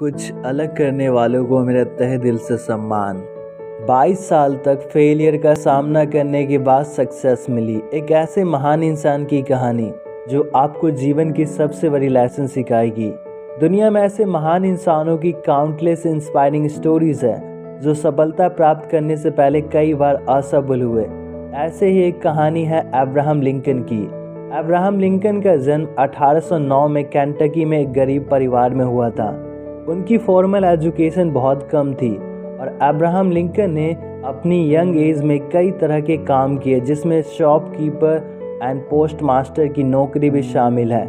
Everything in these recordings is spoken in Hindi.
कुछ अलग करने वालों को मेरा तहे दिल से सम्मान। 22 साल तक फेलियर का सामना करने के बाद सक्सेस मिली। एक ऐसे महान इंसान की कहानी जो आपको जीवन की सबसे बड़ी लेसन सिखाएगी। दुनिया में ऐसे महान इंसानों की काउंटलेस इंस्पायरिंग स्टोरीज है जो सफलता प्राप्त करने से पहले कई बार असफल हुए। ऐसे ही एक कहानी है अब्राहम लिंकन की। अब्राहम लिंकन का जन्म 1809 में केंटकी में एक गरीब परिवार में हुआ था। उनकी फॉर्मल एजुकेशन बहुत कम थी और अब्राहम लिंकन ने अपनी यंग एज में कई तरह के काम किए, जिसमें शॉपकीपर एंड पोस्ट मास्टर की नौकरी भी शामिल है।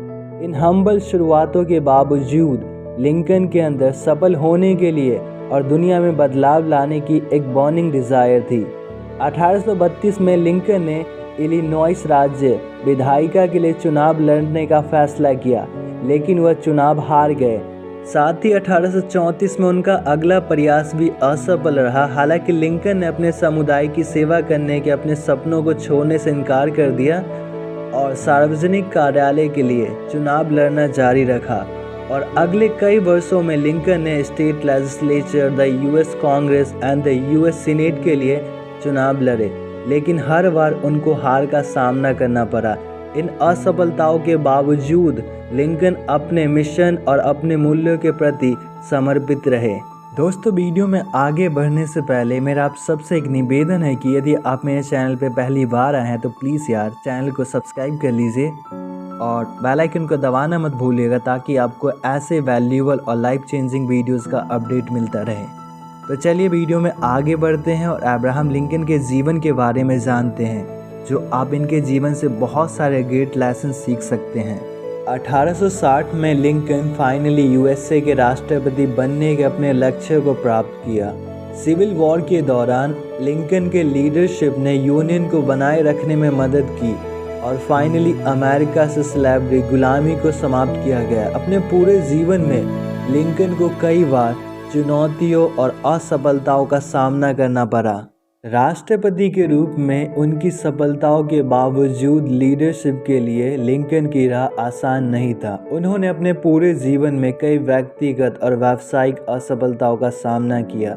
इन हम्बल शुरुआतों के बावजूद लिंकन के अंदर सफल होने के लिए और दुनिया में बदलाव लाने की एक बर्निंग डिज़ायर थी। 1832 में लिंकन ने इलिनॉइस राज्य विधायिका के लिए चुनाव लड़ने का फैसला किया, लेकिन वह चुनाव हार गए। साथ ही 1834 में उनका अगला प्रयास भी असफल रहा। हालांकि लिंकन ने अपने समुदाय की सेवा करने के अपने सपनों को छोड़ने से इनकार कर दिया और सार्वजनिक कार्यालय के लिए चुनाव लड़ना जारी रखा। और अगले कई वर्षों में लिंकन ने state legislature, the US Congress and the US senate के लिए चुनाव लड़े, लेकिन हर बार उनको हार का सामना करना पड़ा। इन असफलताओं के बावजूद लिंकन अपने मिशन और अपने मूल्यों के प्रति समर्पित रहे। दोस्तों, वीडियो में आगे बढ़ने से पहले मेरा आप सबसे एक निवेदन है कि यदि आप मेरे चैनल पे पहली बार आए हैं तो प्लीज़ यार चैनल को सब्सक्राइब कर लीजिए और बेल आइकन को दबाना मत भूलिएगा, ताकि आपको ऐसे वैल्यूएबल और लाइफ चेंजिंग वीडियोस का अपडेट मिलता रहे। तो चलिए वीडियो में आगे बढ़ते हैं और अब्राहम लिंकन के जीवन के बारे में जानते हैं, जो आप इनके जीवन से बहुत सारे ग्रेट लेसन सीख सकते हैं। 1860 में लिंकन फाइनली यूएसए के राष्ट्रपति बनने के अपने लक्ष्य को प्राप्त किया। सिविल वॉर के दौरान लिंकन के लीडरशिप ने यूनियन को बनाए रखने में मदद की और फाइनली अमेरिका से स्लेवरी गुलामी को समाप्त किया गया। अपने पूरे जीवन में लिंकन को कई बार चुनौतियों और असफलताओं का सामना करना पड़ा। राष्ट्रपति के रूप में उनकी सफलताओं के बावजूद लीडरशिप के लिए लिंकन की राह आसान नहीं था। उन्होंने अपने पूरे जीवन में कई व्यक्तिगत और व्यावसायिक असफलताओं का सामना किया,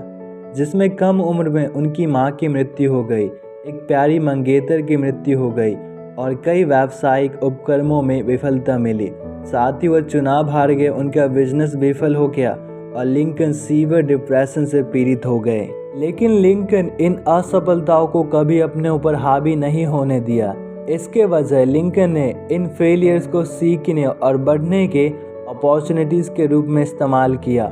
जिसमें कम उम्र में उनकी मां की मृत्यु हो गई, एक प्यारी मंगेतर की मृत्यु हो गई और कई व्यावसायिक उपक्रमों में विफलता मिली। साथ ही वह चुनाव हार गए, उनका बिजनेस विफल हो गया और लिंकन सीवियर डिप्रेशन से पीड़ित हो गए। लेकिन लिंकन इन असफलताओं को कभी अपने ऊपर हावी नहीं होने दिया। इसके वजह लिंकन ने इन फेलियर्स को सीखने और बढ़ने के अपॉर्चुनिटीज़ के रूप में इस्तेमाल किया।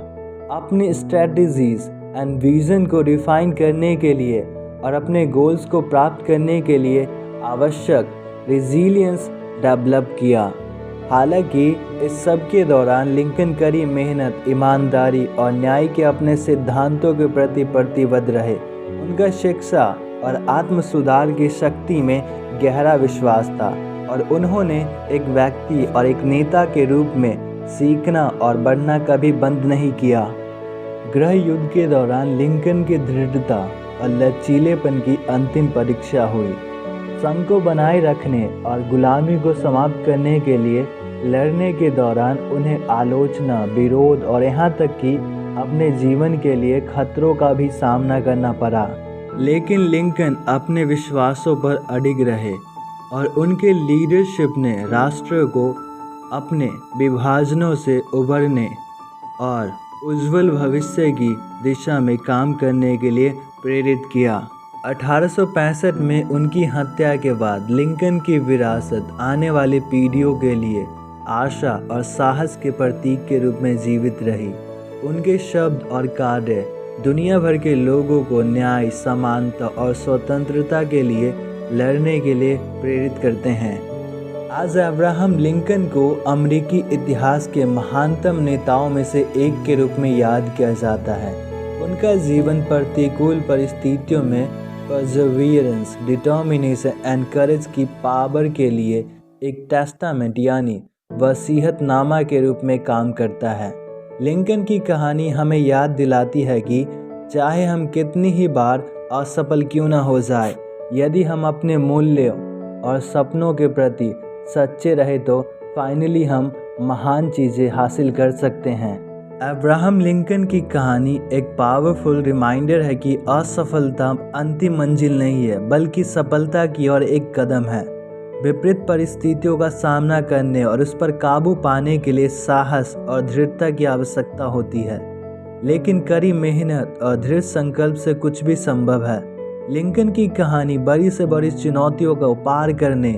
अपनी स्ट्रेटजीज एंड विजन को रिफाइन करने के लिए और अपने गोल्स को प्राप्त करने के लिए आवश्यक रेजिलियंस डेवलप किया। हालांकि इस सब के दौरान लिंकन कड़ी मेहनत, ईमानदारी और न्याय के अपने सिद्धांतों के प्रति प्रतिबद्ध रहे। उनका शिक्षा और आत्म सुधार की शक्ति में गहरा विश्वास था और उन्होंने एक व्यक्ति और एक नेता के रूप में सीखना और बढ़ना कभी बंद नहीं किया। गृह युद्ध के दौरान लिंकन की दृढ़ता और लचीलेपन की अंतिम परीक्षा हुई। संघ को बनाए रखने और गुलामी को समाप्त करने के लिए लड़ने के दौरान उन्हें आलोचना, विरोध और यहाँ तक कि अपने जीवन के लिए खतरों का भी सामना करना पड़ा। लेकिन लिंकन अपने विश्वासों पर अडिग रहे और उनके लीडरशिप ने राष्ट्र को अपने विभाजनों से उबरने और उज्जवल भविष्य की दिशा में काम करने के लिए प्रेरित किया। 1865 में उनकी हत्या के बाद लिंकन की विरासत आने वाली पीढ़ियों के लिए आशा और साहस के प्रतीक के रूप में जीवित रही। उनके शब्द और कार्य दुनिया भर के लोगों को न्याय, समानता और स्वतंत्रता के लिए लड़ने के लिए प्रेरित करते हैं। आज अब्राहम लिंकन को अमेरिकी इतिहास के महानतम नेताओं में से एक के रूप में याद किया जाता है। उनका जीवन प्रतिकूल परिस्थितियों में परसेवरेंस, डिटर्मिनेशन एंड करेज की पावर के लिए एक टेस्टामेंट यानी वसीयतनामा के रूप में काम करता है। लिंकन की कहानी हमें याद दिलाती है कि चाहे हम कितनी ही बार असफल क्यों न हो जाए, यदि हम अपने मूल्यों और सपनों के प्रति सच्चे रहे तो फाइनली हम महान चीज़ें हासिल कर सकते हैं। अब्राहम लिंकन की कहानी एक पावरफुल रिमाइंडर है कि असफलता अंतिम मंजिल नहीं है, बल्कि सफलता की ओर एक कदम है। विपरीत परिस्थितियों का सामना करने और उस पर काबू पाने के लिए साहस और दृढ़ता की आवश्यकता होती है, लेकिन कड़ी मेहनत और दृढ़ संकल्प से कुछ भी संभव है। लिंकन की कहानी बड़ी से बड़ी चुनौतियों को पार करने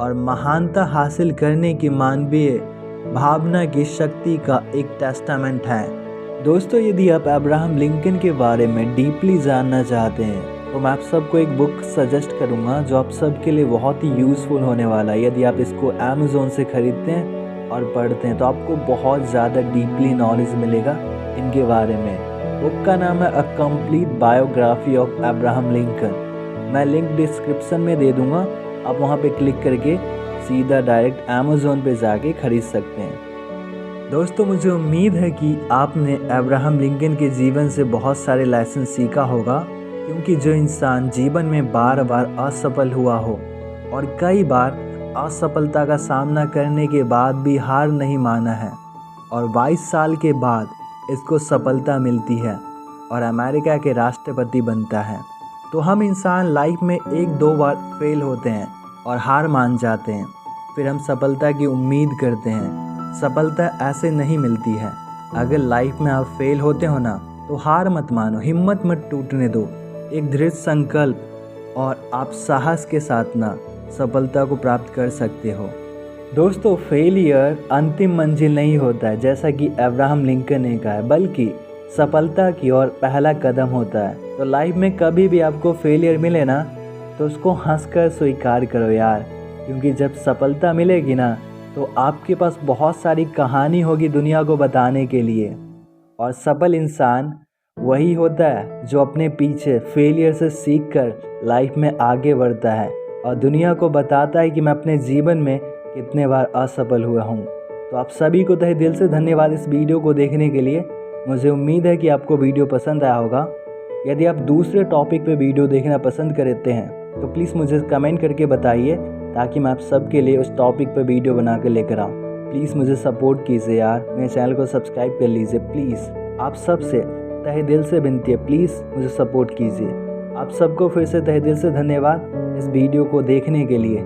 और महानता हासिल करने की मानवीय भावना की शक्ति का एक टेस्टामेंट है। दोस्तों, यदि आप अब्राहम लिंकन के बारे में डीपली जानना चाहते हैं तो मैं आप सबको एक बुक सजेस्ट करूंगा जो आप सबके लिए बहुत ही यूज़फुल होने वाला है। यदि आप इसको अमेज़ोन से ख़रीदते हैं और पढ़ते हैं तो आपको बहुत ज़्यादा डीपली नॉलेज मिलेगा इनके बारे में। बुक का नाम है a complete biography of Abraham Lincoln. मैं लिंक डिस्क्रिप्शन में दे दूँगा, आप वहाँ पे क्लिक करके सीधा डायरेक्ट अमेज़ोन पे जाके ख़रीद सकते हैं। दोस्तों, मुझे उम्मीद है कि आपने अब्राहम लिंकन के जीवन से बहुत सारे लेसन सीखा होगा, क्योंकि जो इंसान जीवन में बार बार असफल हुआ हो और कई बार असफलता का सामना करने के बाद भी हार नहीं माना है और 22 साल के बाद इसको सफलता मिलती है और अमेरिका के राष्ट्रपति बनता है, तो हम इंसान लाइफ में 1-2 बार फेल होते हैं और हार मान जाते हैं, फिर हम सफलता की उम्मीद करते हैं। सफलता ऐसे नहीं मिलती है। अगर लाइफ में आप फेल होते हो ना, तो हार मत मानो, हिम्मत मत टूटने दो। एक दृढ़ संकल्प और आप साहस के साथ ना सफलता को प्राप्त कर सकते हो। दोस्तों, फेलियर अंतिम मंजिल नहीं होता है जैसा कि अब्राहम लिंकन ने कहा है, बल्कि सफलता की ओर पहला कदम होता है। तो लाइफ में कभी भी आपको फेलियर मिले ना, तो उसको हंसकर स्वीकार करो यार, क्योंकि जब सफलता मिलेगी ना तो आपके पास बहुत सारी कहानी होगी दुनिया को बताने के लिए। और सफल इंसान वही होता है जो अपने पीछे फेलियर से सीखकर लाइफ में आगे बढ़ता है और दुनिया को बताता है कि मैं अपने जीवन में कितने बार असफल हुआ हूँ। तो आप सभी को तहे दिल से धन्यवाद इस वीडियो को देखने के लिए। मुझे उम्मीद है कि आपको वीडियो पसंद आया होगा। यदि आप दूसरे टॉपिक पे वीडियो देखना पसंद करते हैं तो प्लीज़ मुझे कमेंट करके बताइए, ताकि मैं आप सबके लिए उस टॉपिक पे वीडियो बना कर लेकर आऊँ। प्लीज़ मुझे सपोर्ट कीजिए यार, मेरे चैनल को सब्सक्राइब कर लीजिए प्लीज़। आप सबसे तहे दिल से विनती है, प्लीज़ मुझे सपोर्ट कीजिए। आप सबको फिर से तहे दिल से धन्यवाद इस वीडियो को देखने के लिए।